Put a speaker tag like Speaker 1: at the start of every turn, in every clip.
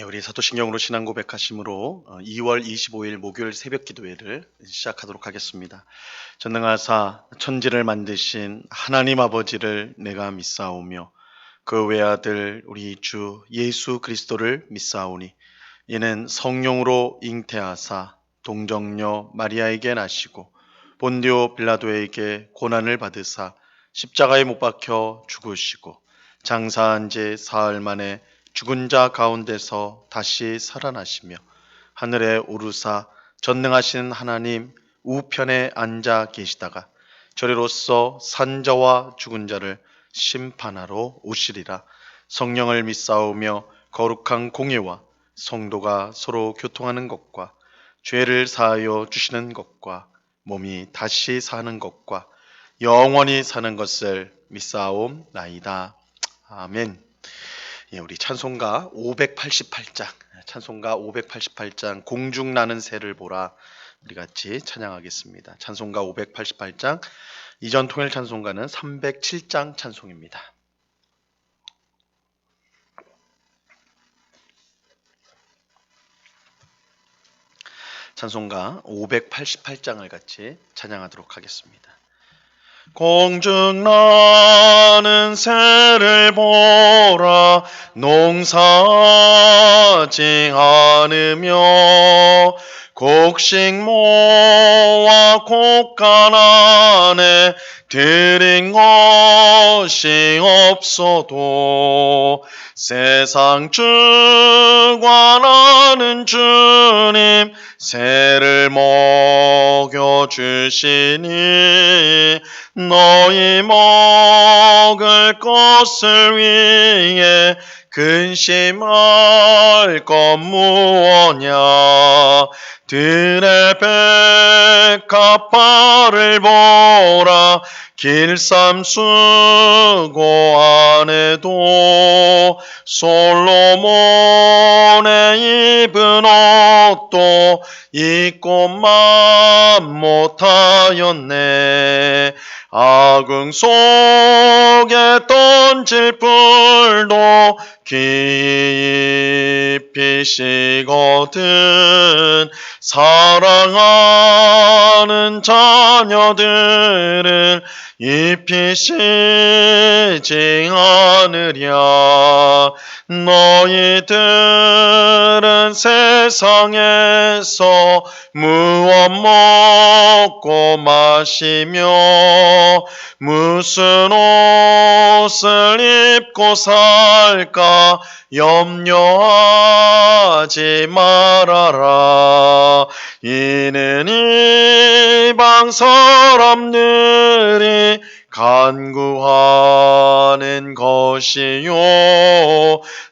Speaker 1: 우리 사도신경으로 신앙 고백하심으로 2월 25일 목요일 새벽 기도회를 시작하도록 하겠습니다. 전능하사 천지를 만드신 하나님 아버지를 내가 믿사오며 그 외아들 우리 주 예수 그리스도를 믿사오니 이는 성령으로 잉태하사 동정녀 마리아에게 나시고 본디오 빌라도에게 고난을 받으사 십자가에 못 박혀 죽으시고 장사한 지 사흘 만에 죽은 자 가운데서 다시 살아나시며 하늘에 오르사 전능하신 하나님 우편에 앉아 계시다가 저리로서 산자와 죽은 자를 심판하러 오시리라. 성령을 믿사오며 거룩한 공예와 성도가 서로 교통하는 것과 죄를 사하여 주시는 것과 몸이 다시 사는 것과 영원히 사는 것을 믿사옵나이다. 아멘. 우리 찬송가 588장 공중 나는 새를 보라 우리 같이 찬양하겠습니다. 찬송가 588장 이전 통일 찬송가는 307장 찬송입니다. 찬송가 588장을 같이 찬양하도록 하겠습니다. 공중 나는 새를 보라 농사하지 않으며 곡식 모아 곡간 안에 들인 것이 없어도 세상 주관하는 주님 새를 먹여주시니 너희 먹을 것을 위해 근심할 것 무엇냐. 들의 백합화를 보라 길쌈 수고 안에도 솔로몬의 입은 옷도 입고만 못하였네. 아궁 속에 던질 뿔도 깊이시거든 사랑하는 자녀들을 입히시지 않으랴. 너희들은 세상에서 무엇 먹고 마시며 무슨 옷을 입고 살까 염려하지 말아라. 이는 이방 사람들이 간구하는 것이요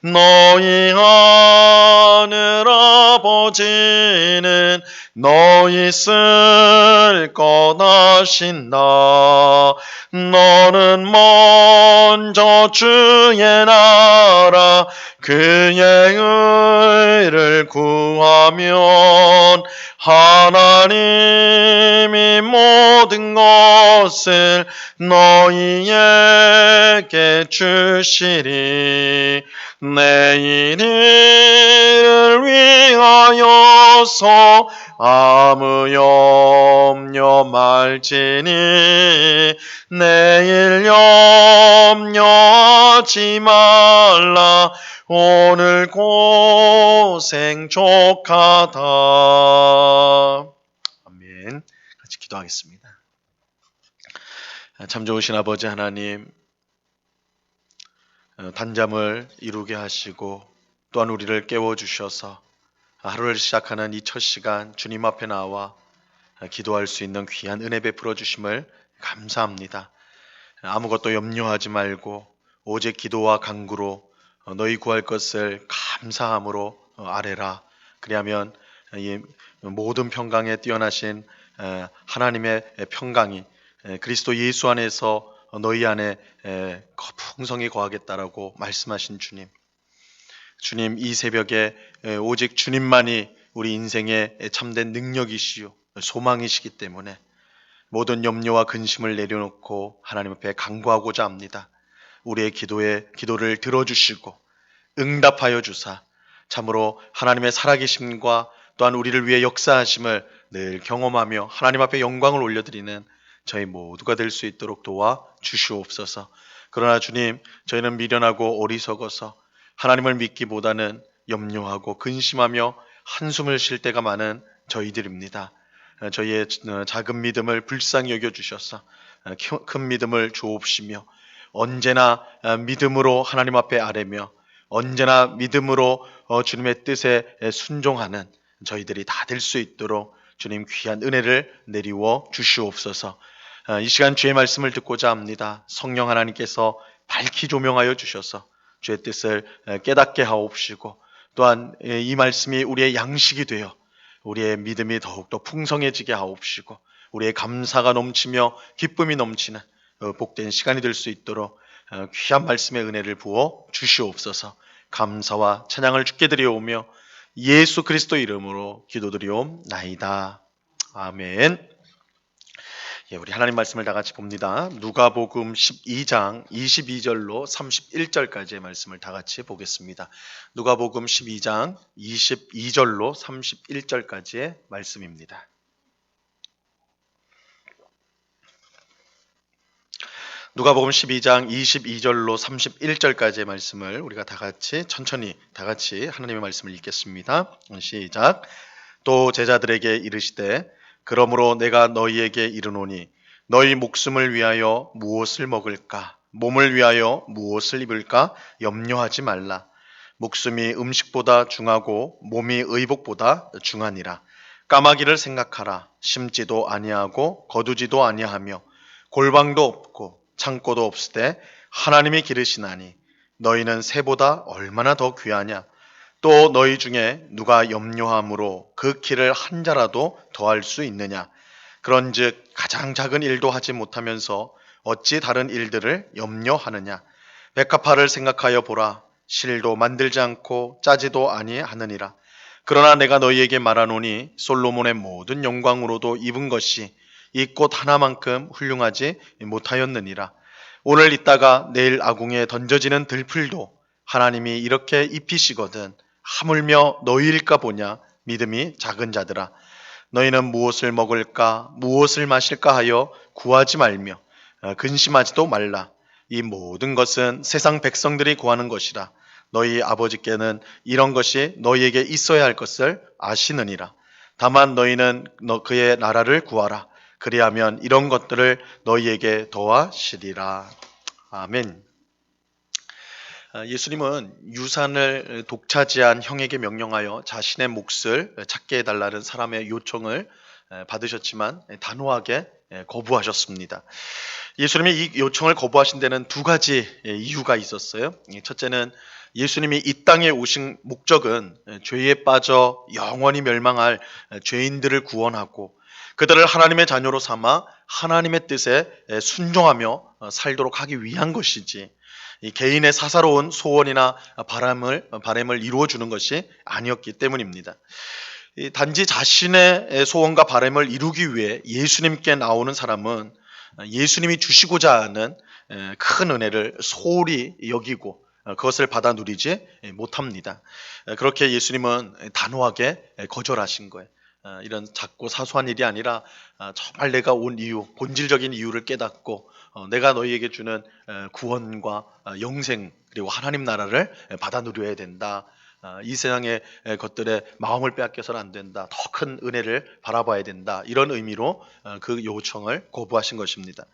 Speaker 1: 너희 하늘 아버지는 너희 쓸 것 아신다. 너는 먼저 주의 나라 그의 의를 구하면 하나님이 모든 것을 너희에게 주시리. 내일 일을 위하여서 아무 염려 말지니 내일 염려하지 말라. 오늘 고생 족하다. 아멘. 같이 기도하겠습니다. 참 좋으신 아버지 하나님, 단잠을 이루게 하시고 또한 우리를 깨워주셔서 하루를 시작하는 이 첫 시간 주님 앞에 나와 기도할 수 있는 귀한 은혜 베풀어 주심을 감사합니다. 아무것도 염려하지 말고 오직 기도와 간구로 너희 구할 것을 감사함으로 아뢰라. 그리하면 이 모든 평강에 뛰어나신 하나님의 평강이 그리스도 예수 안에서 너희 안에 풍성히 거하겠다라고 말씀하신 주님, 이 새벽에 오직 주님만이 우리 인생의 참된 능력이시요 소망이시기 때문에 모든 염려와 근심을 내려놓고 하나님 앞에 간구하고자 합니다. 우리의 기도를 들어주시고 응답하여 주사 참으로 하나님의 살아계심과 또한 우리를 위해 역사하심을 늘 경험하며 하나님 앞에 영광을 올려드리는 저희 모두가 될 수 있도록 도와 주시옵소서. 그러나 주님, 저희는 미련하고 어리석어서 하나님을 믿기보다는 염려하고 근심하며 한숨을 쉴 때가 많은 저희들입니다. 저희의 작은 믿음을 불쌍히 여겨주셔서 큰 믿음을 주옵시며 언제나 믿음으로 하나님 앞에 아뢰며 언제나 믿음으로 주님의 뜻에 순종하는 저희들이 다 될 수 있도록 주님 귀한 은혜를 내리워 주시옵소서. 이 시간 주의 말씀을 듣고자 합니다. 성령 하나님께서 밝히 조명하여 주셔서 주의 뜻을 깨닫게 하옵시고 또한 이 말씀이 우리의 양식이 되어 우리의 믿음이 더욱더 풍성해지게 하옵시고 우리의 감사가 넘치며 기쁨이 넘치는 복된 시간이 될 수 있도록 귀한 말씀의 은혜를 부어 주시옵소서. 감사와 찬양을 주께 드려오며 예수 그리스도 이름으로 기도드리옵나이다. 아멘. 우리 하나님 말씀을 다 같이 봅니다. 누가복음 12장 22절로 31절까지의 말씀을 다 같이 보겠습니다. 누가복음 12장 22절로 31절까지의 말씀입니다. 누가복음 12장 22절로 31절까지의 말씀을 우리가 다 같이 천천히 다 같이 하나님의 말씀을 읽겠습니다. 시작. 또 제자들에게 이르시되 그러므로 내가 너희에게 이르노니 너희 목숨을 위하여 무엇을 먹을까 몸을 위하여 무엇을 입을까 염려하지 말라. 목숨이 음식보다 중하고 몸이 의복보다 중하니라. 까마귀를 생각하라. 심지도 아니하고 거두지도 아니하며 골방도 없고 창고도 없으되 하나님이 기르시나니 너희는 새보다 얼마나 더 귀하냐. 또 너희 중에 누가 염려함으로 그 키를 한 자라도 더할 수 있느냐. 그런즉 가장 작은 일도 하지 못하면서 어찌 다른 일들을 염려하느냐. 백합화를 생각하여 보라. 실도 만들지 않고 짜지도 아니하느니라. 그러나 내가 너희에게 말하노니 솔로몬의 모든 영광으로도 입은 것이 이 꽃 하나만큼 훌륭하지 못하였느니라. 오늘 있다가 내일 아궁이에 던져지는 들풀도 하나님이 이렇게 입히시거든 하물며 너희일까 보냐. 믿음이 작은 자들아. 너희는 무엇을 먹을까 무엇을 마실까 하여 구하지 말며 근심하지도 말라. 이 모든 것은 세상 백성들이 구하는 것이라. 너희 아버지께는 이런 것이 너희에게 있어야 할 것을 아시느니라. 다만 너희는 그의 나라를 구하라. 그리하면 이런 것들을 너희에게 더하시리라. 아멘. 예수님은 유산을 독차지한 형에게 명령하여 자신의 몫을 찾게 해달라는 사람의 요청을 받으셨지만 단호하게 거부하셨습니다. 예수님이 이 요청을 거부하신 데는 두 가지 이유가 있었어요. 첫째는 예수님이 이 땅에 오신 목적은 죄에 빠져 영원히 멸망할 죄인들을 구원하고 그들을 하나님의 자녀로 삼아 하나님의 뜻에 순종하며 살도록 하기 위한 것이지 이 개인의 사사로운 소원이나 바람을 이루어주는 것이 아니었기 때문입니다. 단지 자신의 소원과 바람을 이루기 위해 예수님께 나오는 사람은 예수님이 주시고자 하는 큰 은혜를 소홀히 여기고 그것을 받아 누리지 못합니다. 그렇게 예수님은 단호하게 거절하신 거예요. 이런 작고 사소한 일이 아니라 정말 내가 온 이유, 본질적인 이유를 깨닫고 내가 너희에게 주는 구원과 영생 그리고 하나님 나라를 받아 누려야 된다. 이 세상의 것들에 마음을 빼앗겨서는 안 된다. 더 큰 은혜를 바라봐야 된다. 이런 의미로 그 요청을 거부하신 것입니다.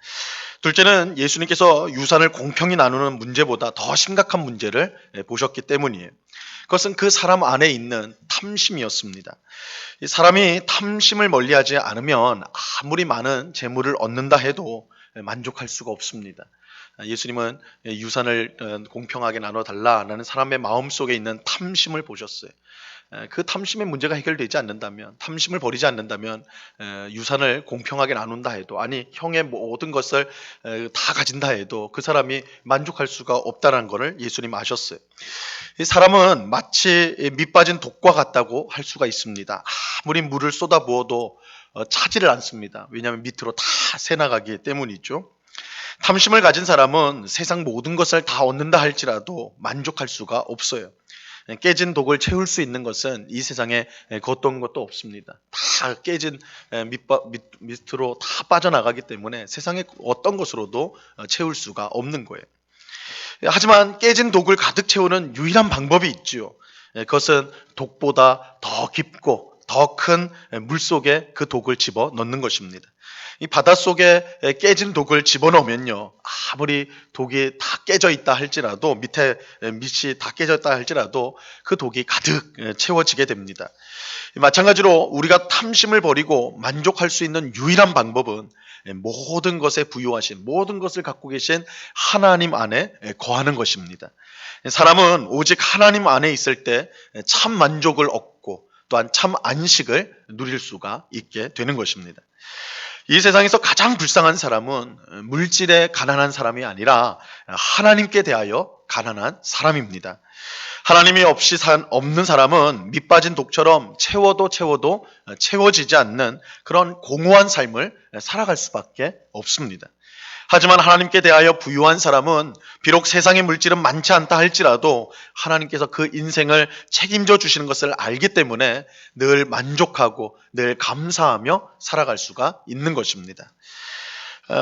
Speaker 1: 둘째는 예수님께서 유산을 공평히 나누는 문제보다 더 심각한 문제를 보셨기 때문이에요. 그것은 그 사람 안에 있는 탐심이었습니다. 이 사람이 탐심을 멀리하지 않으면 아무리 많은 재물을 얻는다 해도 만족할 수가 없습니다. 예수님은 유산을 공평하게 나눠달라는 사람의 마음속에 있는 탐심을 보셨어요. 그 탐심의 문제가 해결되지 않는다면, 탐심을 버리지 않는다면 유산을 공평하게 나눈다 해도, 아니 형의 모든 것을 다 가진다 해도 그 사람이 만족할 수가 없다는 것을 예수님 아셨어요. 이 사람은 마치 밑 빠진 독과 같다고 할 수가 있습니다. 아무리 물을 쏟아부어도 차지를 않습니다. 왜냐하면 밑으로 다 새나가기 때문이죠. 탐심을 가진 사람은 세상 모든 것을 다 얻는다 할지라도 만족할 수가 없어요. 깨진 독을 채울 수 있는 것은 이 세상에 어떤 것도 없습니다. 다 깨진 밑으로 다 빠져나가기 때문에 세상에 어떤 것으로도 채울 수가 없는 거예요. 하지만 깨진 독을 가득 채우는 유일한 방법이 있죠. 그것은 독보다 더 깊고 더 큰 물속에 그 독을 집어 넣는 것입니다. 이 바닷속에 깨진 독을 집어넣으면요, 아무리 독이 다 깨져 있다 할지라도, 밑이 다 깨져 있다 할지라도 그 독이 가득 채워지게 됩니다. 마찬가지로 우리가 탐심을 버리고 만족할 수 있는 유일한 방법은 모든 것에 부유하신, 모든 것을 갖고 계신 하나님 안에 거하는 것입니다. 사람은 오직 하나님 안에 있을 때 참 만족을 얻고 또한 참 안식을 누릴 수가 있게 되는 것입니다. 이 세상에서 가장 불쌍한 사람은 물질에 가난한 사람이 아니라 하나님께 대하여 가난한 사람입니다. 하나님이 없는 사람은 밑빠진 독처럼 채워도 채워지지 않는 그런 공허한 삶을 살아갈 수밖에 없습니다. 하지만 하나님께 대하여 부유한 사람은 비록 세상의 물질은 많지 않다 할지라도 하나님께서 그 인생을 책임져 주시는 것을 알기 때문에 늘 만족하고 늘 감사하며 살아갈 수가 있는 것입니다.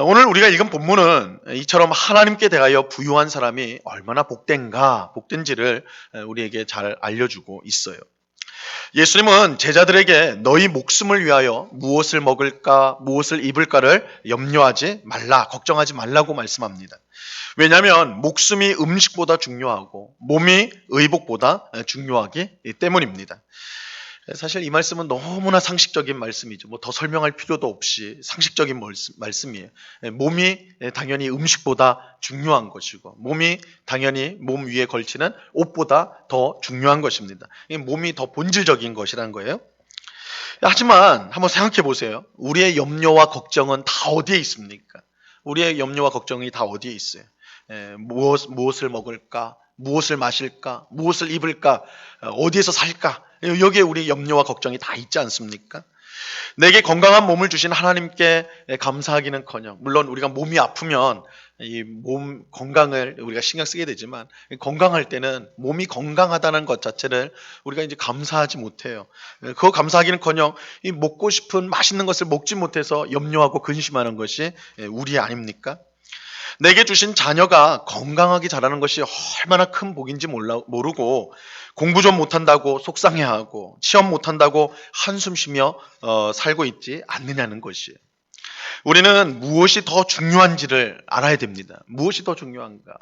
Speaker 1: 오늘 우리가 읽은 본문은 이처럼 하나님께 대하여 부유한 사람이 얼마나 복된지를 우리에게 잘 알려주고 있어요. 예수님은 제자들에게 너희 목숨을 위하여 무엇을 먹을까, 무엇을 입을까를 염려하지 말라, 걱정하지 말라고 말씀합니다. 왜냐하면 목숨이 음식보다 중요하고 몸이 의복보다 중요하기 때문입니다. 사실 이 말씀은 너무나 상식적인 말씀이죠. 뭐 더 설명할 필요도 없이 상식적인 말씀이에요. 몸이 당연히 음식보다 중요한 것이고, 몸이 당연히 몸 위에 걸치는 옷보다 더 중요한 것입니다. 몸이 더 본질적인 것이라는 거예요. 하지만 한번 생각해 보세요. 우리의 염려와 걱정은 다 어디에 있습니까? 우리의 염려와 걱정이 다 어디에 있어요? 무엇을 먹을까? 무엇을 마실까? 무엇을 입을까? 어디에서 살까? 여기에 우리 염려와 걱정이 다 있지 않습니까? 내게 건강한 몸을 주신 하나님께 감사하기는커녕, 물론 우리가 몸이 아프면 이 몸 건강을 우리가 신경 쓰게 되지만, 건강할 때는 몸이 건강하다는 것 자체를 우리가 이제 감사하지 못해요. 그거 감사하기는커녕 이 먹고 싶은 맛있는 것을 먹지 못해서 염려하고 근심하는 것이 우리 아닙니까? 내게 주신 자녀가 건강하게 자라는 것이 얼마나 큰 복인지 모르고 공부 좀 못한다고 속상해하고 시험 못한다고 한숨 쉬며 살고 있지 않느냐는 것이에요. 우리는 무엇이 더 중요한지를 알아야 됩니다. 무엇이 더 중요한가?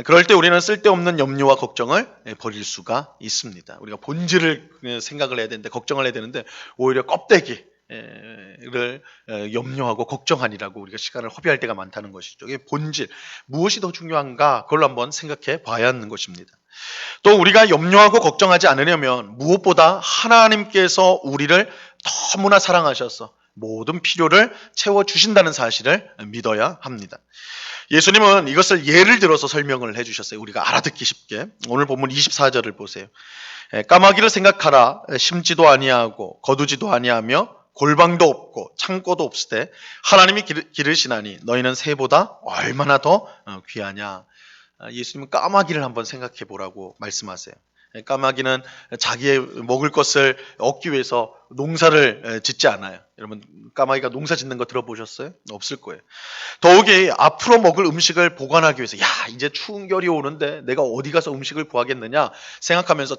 Speaker 1: 그럴 때 우리는 쓸데없는 염려와 걱정을 버릴 수가 있습니다. 우리가 본질을 생각을 해야 되는데, 걱정을 해야 되는데 오히려 껍데기를 염려하고 걱정하니라고 우리가 시간을 허비할 때가 많다는 것이죠. 이게 본질, 무엇이 더 중요한가, 그걸로 한번 생각해 봐야 하는 것입니다. 또 우리가 염려하고 걱정하지 않으려면 무엇보다 하나님께서 우리를 너무나 사랑하셔서 모든 필요를 채워주신다는 사실을 믿어야 합니다. 예수님은 이것을 예를 들어서 설명을 해주셨어요. 우리가 알아듣기 쉽게. 오늘 본문 24절을 보세요. 까마귀를 생각하라. 심지도 아니하고 거두지도 아니하며 골방도 없고 창고도 없으되 하나님이 기르시나니 너희는 새보다 얼마나 더 귀하냐. 예수님은 까마귀를 한번 생각해 보라고 말씀하세요. 까마귀는 자기의 먹을 것을 얻기 위해서 농사를 짓지 않아요. 여러분, 까마귀가 농사 짓는 거 들어보셨어요? 없을 거예요. 더욱이 앞으로 먹을 음식을 보관하기 위해서, 이제 추운 겨울이 오는데 내가 어디 가서 음식을 구하겠느냐 생각하면서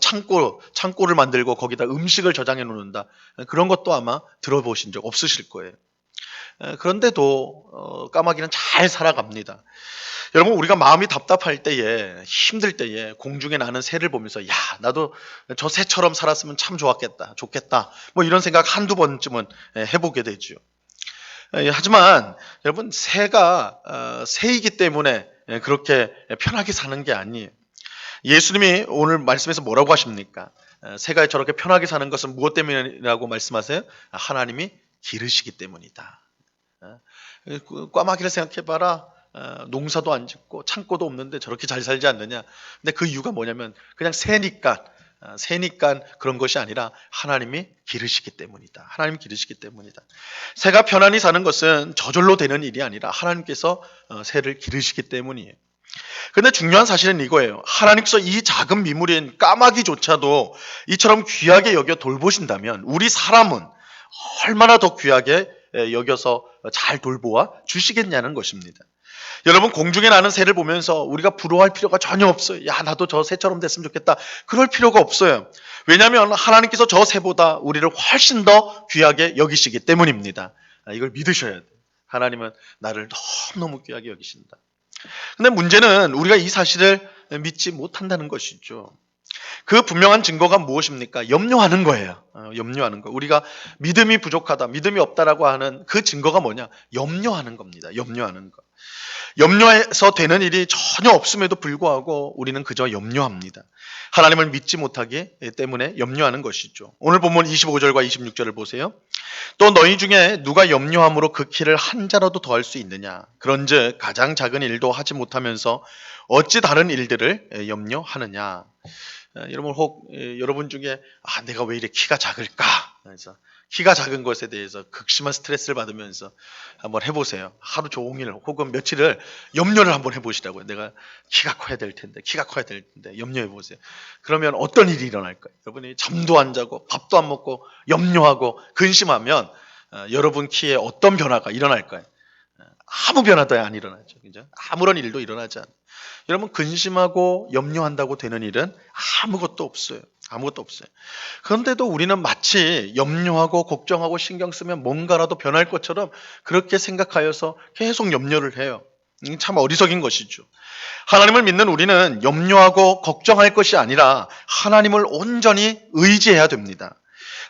Speaker 1: 창고를 만들고 거기다 음식을 저장해 놓는다. 그런 것도 아마 들어보신 적 없으실 거예요. 그런데도 까마귀는 잘 살아갑니다. 여러분, 우리가 마음이 답답할 때에, 힘들 때에 공중에 나는 새를 보면서 나도 저 새처럼 살았으면 참 좋겠다 뭐 이런 생각 한두 번쯤은 해보게 되죠. 하지만 여러분, 새가 새이기 때문에 그렇게 편하게 사는 게 아니에요. 예수님이 오늘 말씀에서 뭐라고 하십니까? 새가 저렇게 편하게 사는 것은 무엇 때문이라고 말씀하세요? 하나님이 기르시기 때문이다. 까마귀를 생각해봐라. 농사도 안 짓고 창고도 없는데 저렇게 잘 살지 않느냐. 근데 그 이유가 뭐냐면 그냥 새니까 그런 것이 아니라 하나님이 기르시기 때문이다. 하나님이 기르시기 때문이다. 새가 편안히 사는 것은 저절로 되는 일이 아니라 하나님께서 새를 기르시기 때문이에요. 근데 중요한 사실은 이거예요. 하나님께서 이 작은 미물인 까마귀조차도 이처럼 귀하게 여겨 돌보신다면 우리 사람은 얼마나 더 귀하게 여겨서 잘 돌보아 주시겠냐는 것입니다. 여러분, 공중에 나는 새를 보면서 우리가 부러워할 필요가 전혀 없어요. 야, 나도 저 새처럼 됐으면 좋겠다. 그럴 필요가 없어요. 왜냐하면 하나님께서 저 새보다 우리를 훨씬 더 귀하게 여기시기 때문입니다. 이걸 믿으셔야 돼요. 하나님은 나를 너무너무 귀하게 여기신다. 근데 문제는 우리가 이 사실을 믿지 못한다는 것이죠. 그 분명한 증거가 무엇입니까? 염려하는 거예요. 염려하는 거. 우리가 믿음이 부족하다, 믿음이 없다라고 하는 그 증거가 뭐냐? 염려하는 겁니다. 염려하는 거. 염려해서 되는 일이 전혀 없음에도 불구하고 우리는 그저 염려합니다. 하나님을 믿지 못하기 때문에 염려하는 것이죠. 오늘 본문 25절과 26절을 보세요. 또 너희 중에 누가 염려함으로 그 키를 한 자라도 더할 수 있느냐? 그런즉 가장 작은 일도 하지 못하면서 어찌 다른 일들을 염려하느냐? 여러분, 혹 여러분 중에 내가 왜 이렇게 키가 작을까? 그래서 키가 작은 것에 대해서 극심한 스트레스를 받으면서 한번 해보세요. 하루 종일 혹은 며칠을 염려를 한번 해보시라고요. 내가 키가 커야 될 텐데, 키가 커야 될 텐데 염려해보세요. 그러면 어떤 일이 일어날까요? 여러분이 잠도 안 자고 밥도 안 먹고 염려하고 근심하면 여러분 키에 어떤 변화가 일어날까요? 아무 변화도 안 일어나죠. 그죠? 아무런 일도 일어나지 않아요. 여러분, 근심하고 염려한다고 되는 일은 아무것도 없어요. 아무것도 없어요. 그런데도 우리는 마치 염려하고 걱정하고 신경 쓰면 뭔가라도 변할 것처럼 그렇게 생각하여서 계속 염려를 해요. 참 어리석인 것이죠. 하나님을 믿는 우리는 염려하고 걱정할 것이 아니라 하나님을 온전히 의지해야 됩니다.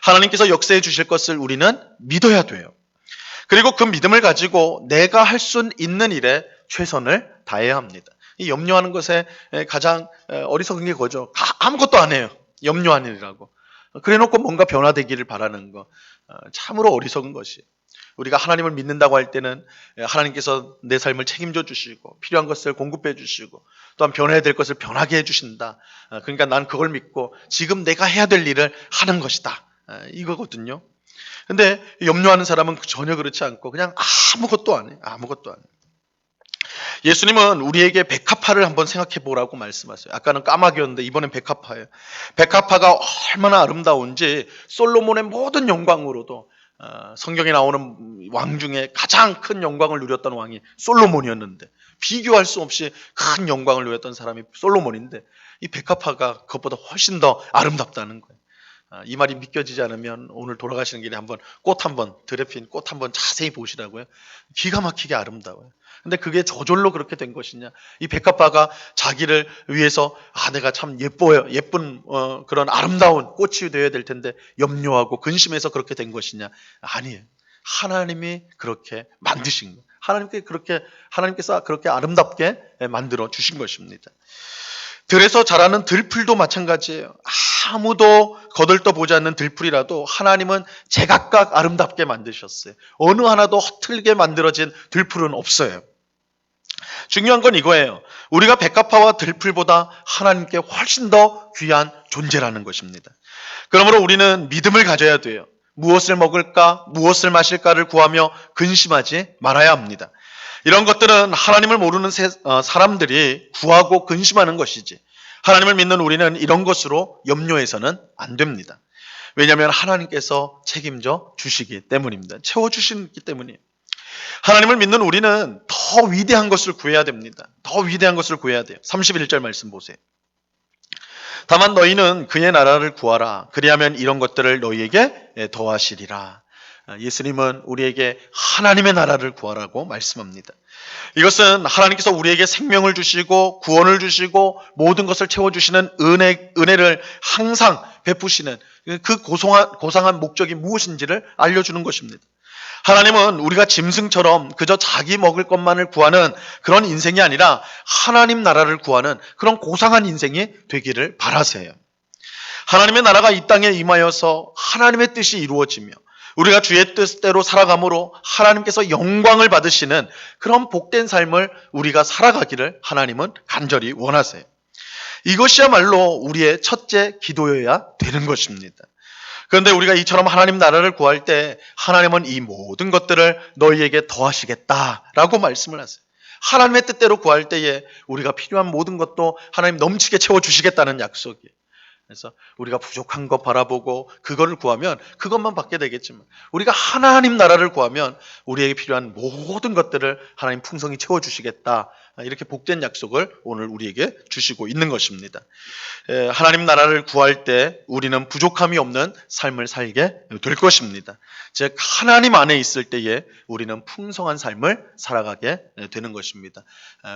Speaker 1: 하나님께서 역사해 주실 것을 우리는 믿어야 돼요. 그리고 그 믿음을 가지고 내가 할 수 있는 일에 최선을 다해야 합니다. 이 염려하는 것에 가장 어리석은 게 그거죠. 아무것도 안 해요. 염려하는 일이라고. 그래놓고 뭔가 변화되기를 바라는 거. 참으로 어리석은 것이에요. 우리가 하나님을 믿는다고 할 때는 하나님께서 내 삶을 책임져 주시고 필요한 것을 공급해 주시고 또한 변해야 될 것을 변하게 해 주신다. 그러니까 난 그걸 믿고 지금 내가 해야 될 일을 하는 것이다. 이거거든요. 근데 염려하는 사람은 전혀 그렇지 않고 그냥 아무것도 안 해. 아무것도 안 해. 예수님은 우리에게 백합화를 한번 생각해 보라고 말씀하세요. 아까는 까마귀였는데 이번엔 백합화예요. 백합화가 얼마나 아름다운지 솔로몬의 모든 영광으로도 성경에 나오는 왕 중에 가장 큰 영광을 누렸던 왕이 솔로몬이었는데 비교할 수 없이 큰 영광을 누렸던 사람이 솔로몬인데 이 백합화가 그것보다 훨씬 더 아름답다는 거예요. 이 말이 믿겨지지 않으면 오늘 돌아가시는 길에 한번 꽃 한번 들에 핀 꽃 한번 자세히 보시라고요. 기가 막히게 아름다워요. 근데 그게 저절로 그렇게 된 것이냐? 이 백합화가 자기를 위해서 내가 참 예뻐요. 예쁜 그런 아름다운 꽃이 되어야 될 텐데 염려하고 근심해서 그렇게 된 것이냐? 아니에요. 하나님이 그렇게 만드신 거예요. 하나님께서 그렇게 아름답게 만들어 주신 것입니다. 들에서 자라는 들풀도 마찬가지예요. 아무도 거들떠보지 않는 들풀이라도 하나님은 제각각 아름답게 만드셨어요. 어느 하나도 허틀게 만들어진 들풀은 없어요. 중요한 건 이거예요. 우리가 백합화와 들풀보다 하나님께 훨씬 더 귀한 존재라는 것입니다. 그러므로 우리는 믿음을 가져야 돼요. 무엇을 먹을까, 무엇을 마실까를 구하며 근심하지 말아야 합니다. 이런 것들은 하나님을 모르는 사람들이 구하고 근심하는 것이지 하나님을 믿는 우리는 이런 것으로 염려해서는 안 됩니다. 왜냐하면 하나님께서 책임져 주시기 때문입니다. 채워주시기 때문이에요. 하나님을 믿는 우리는 더 위대한 것을 구해야 됩니다. 더 위대한 것을 구해야 돼요. 31절 말씀 보세요. 다만 너희는 그의 나라를 구하라. 그리하면 이런 것들을 너희에게 더하시리라. 예수님은 우리에게 하나님의 나라를 구하라고 말씀합니다. 이것은 하나님께서 우리에게 생명을 주시고 구원을 주시고 모든 것을 채워주시는 은혜를 항상 베푸시는 그 고상한 목적이 무엇인지를 알려주는 것입니다. 하나님은 우리가 짐승처럼 그저 자기 먹을 것만을 구하는 그런 인생이 아니라 하나님 나라를 구하는 그런 고상한 인생이 되기를 바라세요. 하나님의 나라가 이 땅에 임하여서 하나님의 뜻이 이루어지며 우리가 주의 뜻대로 살아감으로 하나님께서 영광을 받으시는 그런 복된 삶을 우리가 살아가기를 하나님은 간절히 원하세요. 이것이야말로 우리의 첫째 기도여야 되는 것입니다. 그런데 우리가 이처럼 하나님 나라를 구할 때 하나님은 이 모든 것들을 너희에게 더하시겠다라고 말씀을 하세요. 하나님의 뜻대로 구할 때에 우리가 필요한 모든 것도 하나님 넘치게 채워주시겠다는 약속이에요. 그래서 우리가 부족한 것 바라보고 그거를 구하면 그것만 받게 되겠지만, 우리가 하나님 나라를 구하면 우리에게 필요한 모든 것들을 하나님 풍성히 채워주시겠다, 이렇게 복된 약속을 오늘 우리에게 주시고 있는 것입니다. 하나님 나라를 구할 때 우리는 부족함이 없는 삶을 살게 될 것입니다. 즉 하나님 안에 있을 때에 우리는 풍성한 삶을 살아가게 되는 것입니다.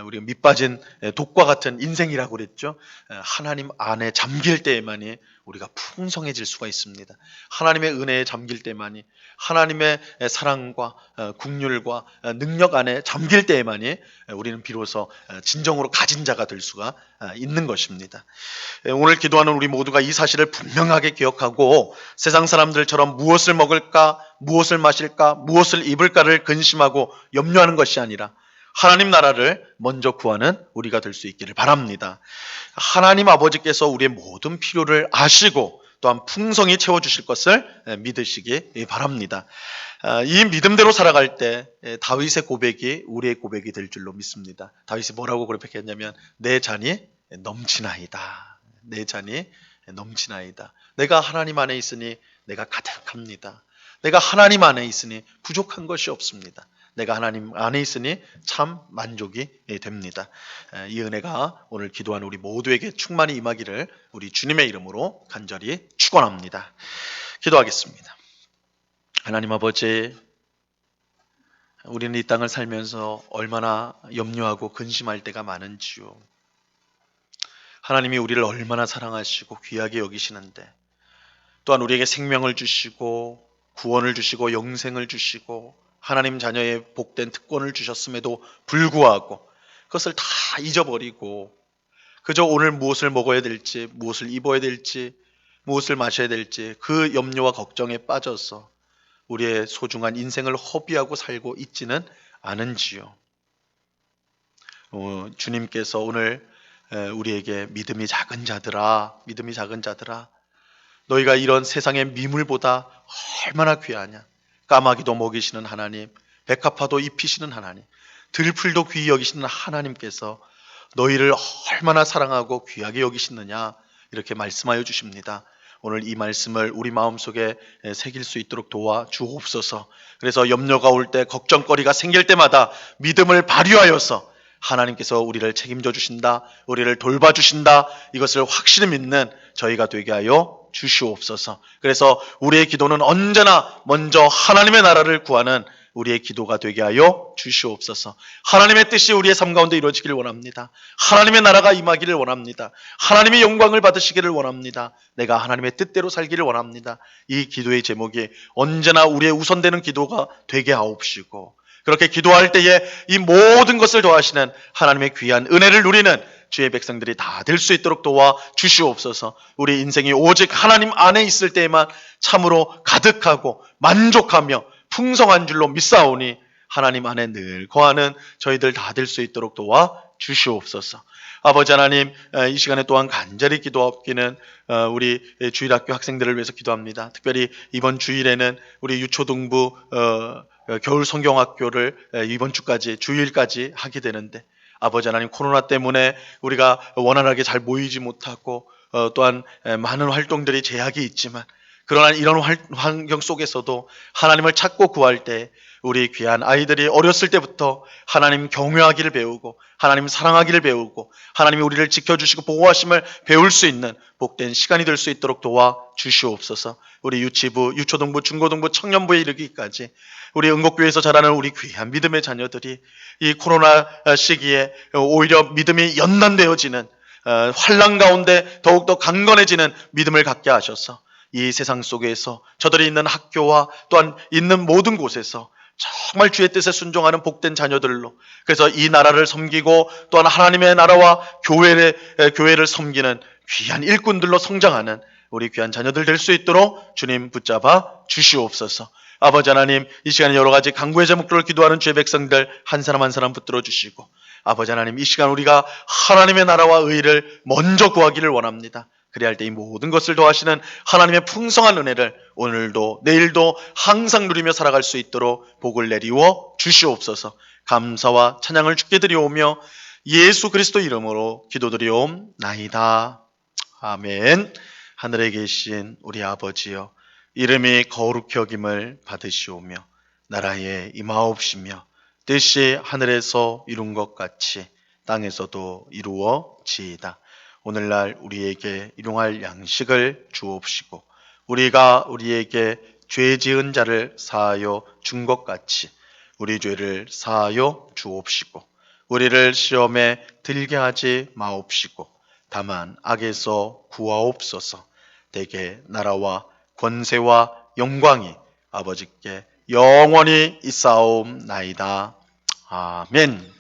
Speaker 1: 우리가 밑빠진 독과 같은 인생이라고 그랬죠. 하나님 안에 잠길 때에만이 우리가 풍성해질 수가 있습니다. 하나님의 은혜에 잠길 때만이, 하나님의 사랑과 긍휼과 능력 안에 잠길 때에만이 우리는 비로소 진정으로 가진 자가 될 수가 있는 것입니다. 오늘 기도하는 우리 모두가 이 사실을 분명하게 기억하고 세상 사람들처럼 무엇을 먹을까, 무엇을 마실까, 무엇을 입을까를 근심하고 염려하는 것이 아니라 하나님 나라를 먼저 구하는 우리가 될 수 있기를 바랍니다. 하나님 아버지께서 우리의 모든 필요를 아시고 또한 풍성히 채워주실 것을 믿으시기 바랍니다. 이 믿음대로 살아갈 때 다윗의 고백이 우리의 고백이 될 줄로 믿습니다. 다윗이 뭐라고 고백했냐면 내 잔이 넘치나이다. 내 잔이 넘치나이다. 내가 하나님 안에 있으니 내가 가득합니다. 내가 하나님 안에 있으니 부족한 것이 없습니다. 내가 하나님 안에 있으니 참 만족이 됩니다. 이 은혜가 오늘 기도한 우리 모두에게 충만히 임하기를 우리 주님의 이름으로 간절히 축원합니다. 기도하겠습니다. 하나님 아버지, 우리는 이 땅을 살면서 얼마나 염려하고 근심할 때가 많은지요. 하나님이 우리를 얼마나 사랑하시고 귀하게 여기시는데, 또한 우리에게 생명을 주시고 구원을 주시고 영생을 주시고 하나님 자녀의 복된 특권을 주셨음에도 불구하고 그것을 다 잊어버리고 그저 오늘 무엇을 먹어야 될지, 무엇을 입어야 될지, 무엇을 마셔야 될지 그 염려와 걱정에 빠져서 우리의 소중한 인생을 허비하고 살고 있지는 않은지요. 주님께서 오늘 우리에게 믿음이 작은 자들아, 너희가 이런 세상의 미물보다 얼마나 귀하냐. 까마귀도 먹이시는 하나님, 백합화도 입히시는 하나님, 들풀도 귀히 여기시는 하나님께서 너희를 얼마나 사랑하고 귀하게 여기시느냐, 이렇게 말씀하여 주십니다. 오늘 이 말씀을 우리 마음속에 새길 수 있도록 도와 주옵소서. 그래서 염려가 올 때, 걱정거리가 생길 때마다 믿음을 발휘하여서 하나님께서 우리를 책임져 주신다, 우리를 돌봐주신다, 이것을 확실히 믿는 저희가 되게 하여 주시옵소서. 그래서 우리의 기도는 언제나 먼저 하나님의 나라를 구하는 우리의 기도가 되게 하여 주시옵소서. 하나님의 뜻이 우리의 삶 가운데 이루어지기를 원합니다. 하나님의 나라가 임하기를 원합니다. 하나님의 영광을 받으시기를 원합니다. 내가 하나님의 뜻대로 살기를 원합니다. 이 기도의 제목이 언제나 우리의 우선되는 기도가 되게 하옵시고, 그렇게 기도할 때에 이 모든 것을 더하시는 하나님의 귀한 은혜를 누리는 주의 백성들이 다 될 수 있도록 도와 주시옵소서. 우리 인생이 오직 하나님 안에 있을 때에만 참으로 가득하고 만족하며 풍성한 줄로 믿사오니 하나님 안에 늘 거하는 저희들 다 될 수 있도록 도와 주시옵소서. 아버지 하나님, 이 시간에 또한 간절히 기도하옵기는 우리 주일학교 학생들을 위해서 기도합니다. 특별히 이번 주일에는 우리 유초등부 겨울 성경학교를 이번 주까지 주일까지 하게 되는데, 아버지 하나님, 코로나 때문에 우리가 원활하게 잘 모이지 못하고 또한 많은 활동들이 제약이 있지만, 그러나 이런 환경 속에서도 하나님을 찾고 구할 때 우리 귀한 아이들이 어렸을 때부터 하나님 경외하기를 배우고 하나님 사랑하기를 배우고 하나님이 우리를 지켜주시고 보호하심을 배울 수 있는 복된 시간이 될 수 있도록 도와 주시옵소서. 우리 유치부, 유초등부, 중고등부, 청년부에 이르기까지 우리 응곡교회에서 자라는 우리 귀한 믿음의 자녀들이 이 코로나 시기에 오히려 믿음이 연단되어지는 환난 가운데 더욱더 강건해지는 믿음을 갖게 하셔서 이 세상 속에서 저들이 있는 학교와 또한 있는 모든 곳에서 정말 주의 뜻에 순종하는 복된 자녀들로, 그래서 이 나라를 섬기고 또한 하나님의 나라와 교회를 섬기는 귀한 일꾼들로 성장하는 우리 귀한 자녀들 될 수 있도록 주님 붙잡아 주시옵소서. 아버지 하나님, 이 시간에 여러 가지 간구의 제목들을 기도하는 주의 백성들 한 사람 한 사람 붙들어 주시고, 아버지 하나님, 이 시간 우리가 하나님의 나라와 의를 먼저 구하기를 원합니다. 그리할 때 이 모든 것을 더하시는 하나님의 풍성한 은혜를 오늘도 내일도 항상 누리며 살아갈 수 있도록 복을 내리워 주시옵소서. 감사와 찬양을 주께 드리오며 예수 그리스도 이름으로 기도드리옵나이다. 아멘. 하늘에 계신 우리 아버지여, 이름이 거룩히 여김을 받으시오며 나라에 임하옵시며 뜻이 하늘에서 이룬 것 같이 땅에서도 이루어지이다. 오늘날 우리에게 일용할 양식을 주옵시고 우리가 우리에게 죄 지은 자를 사하여 준 것 같이 우리 죄를 사하여 주옵시고 우리를 시험에 들게 하지 마옵시고 다만 악에서 구하옵소서. 대개 나라와 권세와 영광이 아버지께 영원히 있사옵나이다. 아멘.